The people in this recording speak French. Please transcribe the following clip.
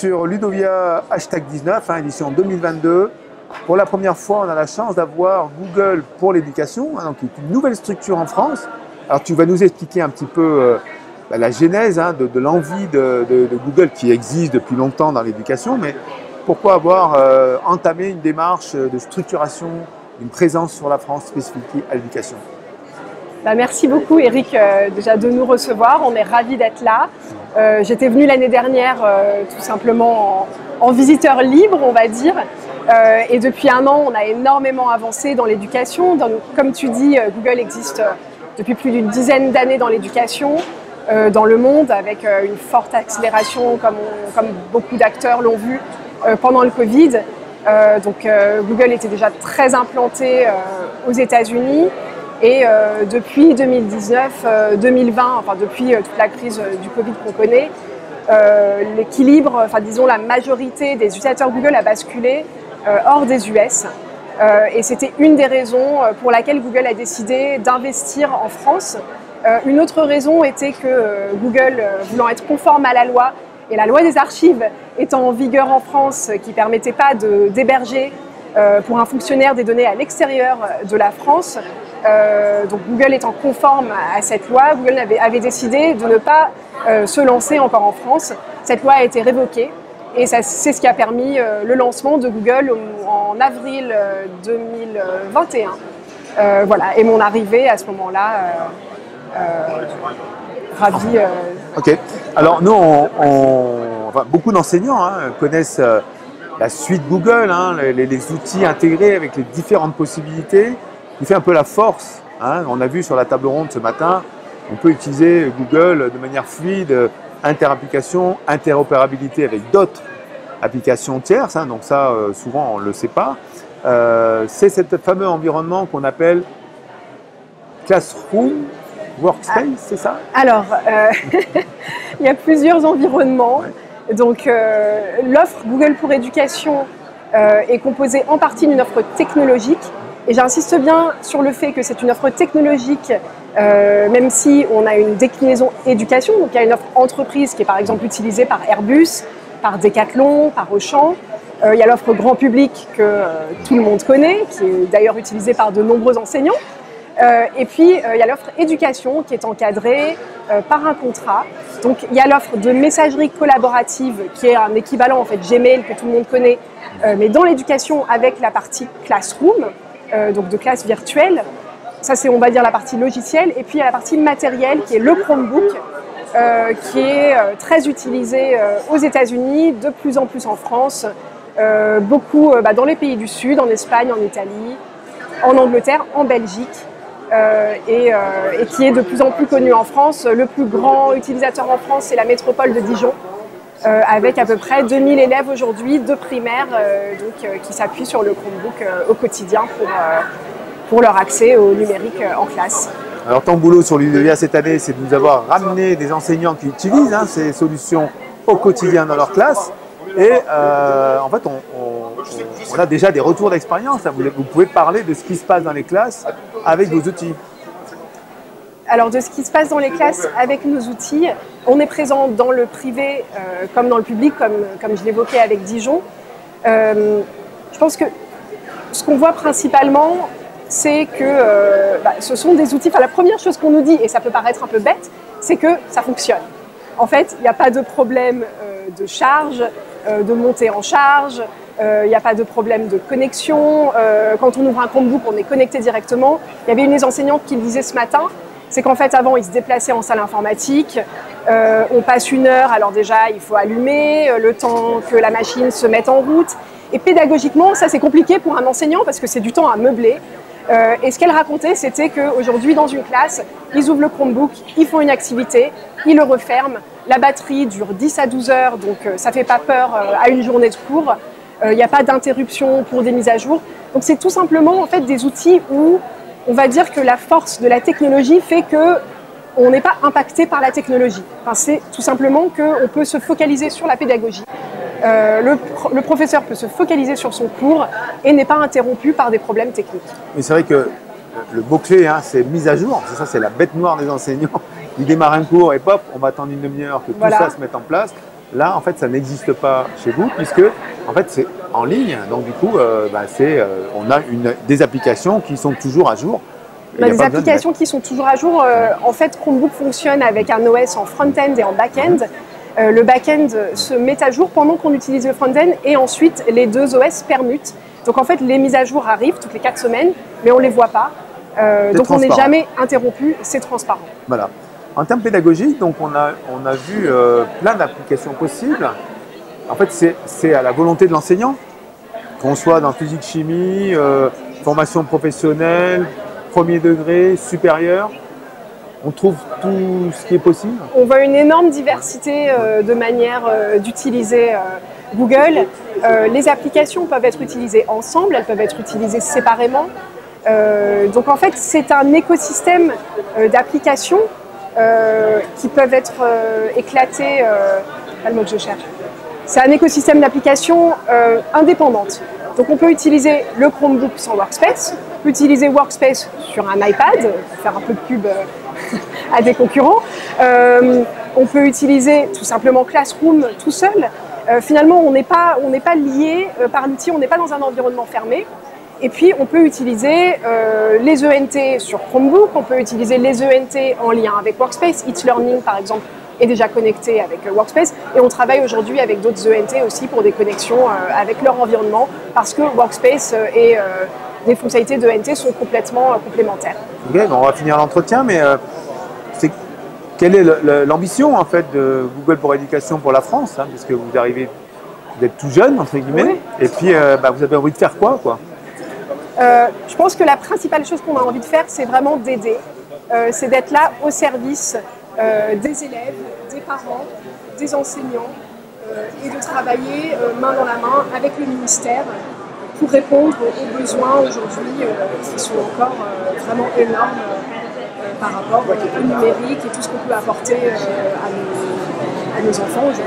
sur Ludovia #19, édition 2022. Pour la première fois, on a la chance d'avoir Google pour l'éducation, donc qui est une nouvelle structure en France. Alors tu vas nous expliquer un petit peu la genèse de l'envie de Google qui existe depuis longtemps dans l'éducation, mais pourquoi avoir entamé une démarche de structuration, une présence sur la France spécifique à l'éducation? Merci beaucoup Eric déjà de nous recevoir, on est ravis d'être là. J'étais venue l'année dernière tout simplement en visiteur libre, on va dire. Et depuis un an, on a énormément avancé dans l'éducation. Comme tu dis, Google existe depuis plus d'une dizaine d'années dans l'éducation, dans le monde, avec une forte accélération, comme beaucoup d'acteurs l'ont vu pendant le Covid. Google était déjà très implanté aux États-Unis. Et depuis 2019-2020, enfin depuis toute la crise du Covid qu'on connaît, l'équilibre, disons la majorité des utilisateurs Google a basculé hors des US. Et c'était une des raisons pour laquelle Google a décidé d'investir en France. Une autre raison était que Google, voulant être conforme à la loi, et la loi des archives étant en vigueur en France, qui ne permettait pas d'héberger pour un fonctionnaire des données à l'extérieur de la France, donc Google étant conforme à cette loi, Google avait décidé de ne pas se lancer encore en France. Cette loi a été révoquée et c'est ce qui a permis le lancement de Google en avril 2021. Voilà, et mon arrivée à ce moment-là, ravi. Ok. Alors nous, beaucoup d'enseignants connaissent la suite Google, les outils intégrés avec les différentes possibilités, qui fait un peu la force. On a vu sur la table ronde ce matin, on peut utiliser Google de manière fluide, interapplication, interopérabilité avec d'autres applications tierces, donc ça, souvent, on ne le sait pas. C'est ce fameux environnement qu'on appelle Classroom, Workspace, c'est ça? Alors, il y a plusieurs environnements. Ouais. Donc, l'offre Google pour Éducation est composée en partie d'une offre technologique. Et j'insiste bien sur le fait que c'est une offre technologique, même si on a une déclinaison éducation. Donc, il y a une offre entreprise qui est par exemple utilisée par Airbus, par Decathlon, par Auchan. Il y a l'offre grand public que tout le monde connaît, qui est d'ailleurs utilisée par de nombreux enseignants. Et puis, il y a l'offre éducation qui est encadrée par un contrat. Donc, il y a l'offre de messagerie collaborative qui est un équivalent en fait Gmail que tout le monde connaît, mais dans l'éducation avec la partie Classroom, donc de classe virtuelle. Ça, c'est, on va dire, la partie logicielle. Et puis, il y a la partie matérielle qui est le Chromebook, qui est très utilisé aux États-Unis, de plus en plus en France, beaucoup dans les pays du Sud, en Espagne, en Italie, en Angleterre, en Belgique. Et qui est de plus en plus connu en France. Le plus grand utilisateur en France, c'est la métropole de Dijon, avec à peu près 2000 élèves aujourd'hui de primaire qui s'appuient sur le Chromebook au quotidien pour leur accès au numérique en classe. Alors ton boulot sur l'Udevia cette année, c'est de nous avoir ramené des enseignants qui utilisent ces solutions au quotidien dans leur classe. Et en fait, on a déjà des retours d'expérience. Vous pouvez parler de ce qui se passe dans les classes avec vos outils. Alors, de ce qui se passe dans les classes avec nos outils, on est présent dans le privé comme dans le public, comme je l'évoquais avec Dijon. Je pense que ce qu'on voit principalement, c'est que ce sont des outils. Enfin, la première chose qu'on nous dit, et ça peut paraître un peu bête, c'est que ça fonctionne. En fait, il n'y a pas de problème de charge, de montée en charge, il n'y a pas de problème de connexion. Quand on ouvre un Chromebook, on est connecté directement. Il y avait une des enseignantes qui le disait ce matin, c'est qu'en fait, avant, ils se déplaçaient en salle informatique. On passe 1 heure, alors déjà, il faut allumer, le temps que la machine se mette en route. Et pédagogiquement, ça, c'est compliqué pour un enseignant parce que c'est du temps à meubler. Et ce qu'elle racontait, c'était qu'aujourd'hui, dans une classe, ils ouvrent le Chromebook, ils font une activité, ils le referment. La batterie dure 10 à 12 heures, donc ça ne fait pas peur à une journée de cours. Il n'y a pas d'interruption pour des mises à jour. Donc c'est tout simplement en fait, des outils où on va dire que la force de la technologie fait qu'on n'est pas impacté par la technologie. Enfin, c'est tout simplement qu'on peut se focaliser sur la pédagogie. Le professeur peut se focaliser sur son cours et n'est pas interrompu par des problèmes techniques. Mais c'est vrai que le mot-clé, c'est mise à jour. Ça, c'est la bête noire des enseignants. Ils démarrent un cours et pop, on va attendre une demi-heure que tout ça se mette en place. Là, en fait, ça n'existe pas chez vous puisque, en fait, c'est en ligne. Donc, du coup, on a des applications qui sont toujours à jour. On a des applications qui sont toujours à jour. En fait, Chromebook fonctionne avec un OS en front-end et en back-end. Le back-end se met à jour pendant qu'on utilise le front-end et ensuite les deux OS permutent. Donc en fait, les mises à jour arrivent toutes les 4 semaines, mais on ne les voit pas. Donc on n'est jamais interrompu, c'est transparent. Voilà. En termes pédagogiques, donc on a vu plein d'applications possibles. En fait, c'est à la volonté de l'enseignant, qu'on soit dans physique, chimie, formation professionnelle, premier degré, supérieur. On trouve tout ce qui est possible. On voit une énorme diversité de manières d'utiliser Google. Les applications peuvent être utilisées ensemble, elles peuvent être utilisées séparément. Donc en fait, c'est un écosystème d'applications qui peuvent être éclatées. Pas le mot que je cherche. C'est un écosystème d'applications indépendantes. Donc on peut utiliser le Chromebook sans Workspace, on peut utiliser Workspace sur un iPad, pour faire un peu de pub à des concurrents. On peut utiliser tout simplement Classroom tout seul. Finalement, on n'est pas lié par l'outil, on n'est pas dans un environnement fermé. Et puis, on peut utiliser les ENT sur Chromebook, on peut utiliser les ENT en lien avec Workspace. It's Learning, par exemple, est déjà connecté avec Workspace. Et on travaille aujourd'hui avec d'autres ENT aussi pour des connexions avec leur environnement parce que Workspace et les fonctionnalités d'ENT sont complètement complémentaires. Ok, on va finir l'entretien, mais quelle est l'ambition en fait de Google pour Éducation pour la France, hein, parce que vous arrivez d'être tout jeune, entre guillemets, oui. Et puis vous avez envie de faire quoi Je pense que la principale chose qu'on a envie de faire, c'est vraiment d'aider. C'est d'être là au service des élèves, des parents, des enseignants et de travailler main dans la main avec le ministère pour répondre aux besoins aujourd'hui qui sont encore vraiment énormes par rapport au numérique et tout ce qu'on peut apporter à nos enfants aujourd'hui.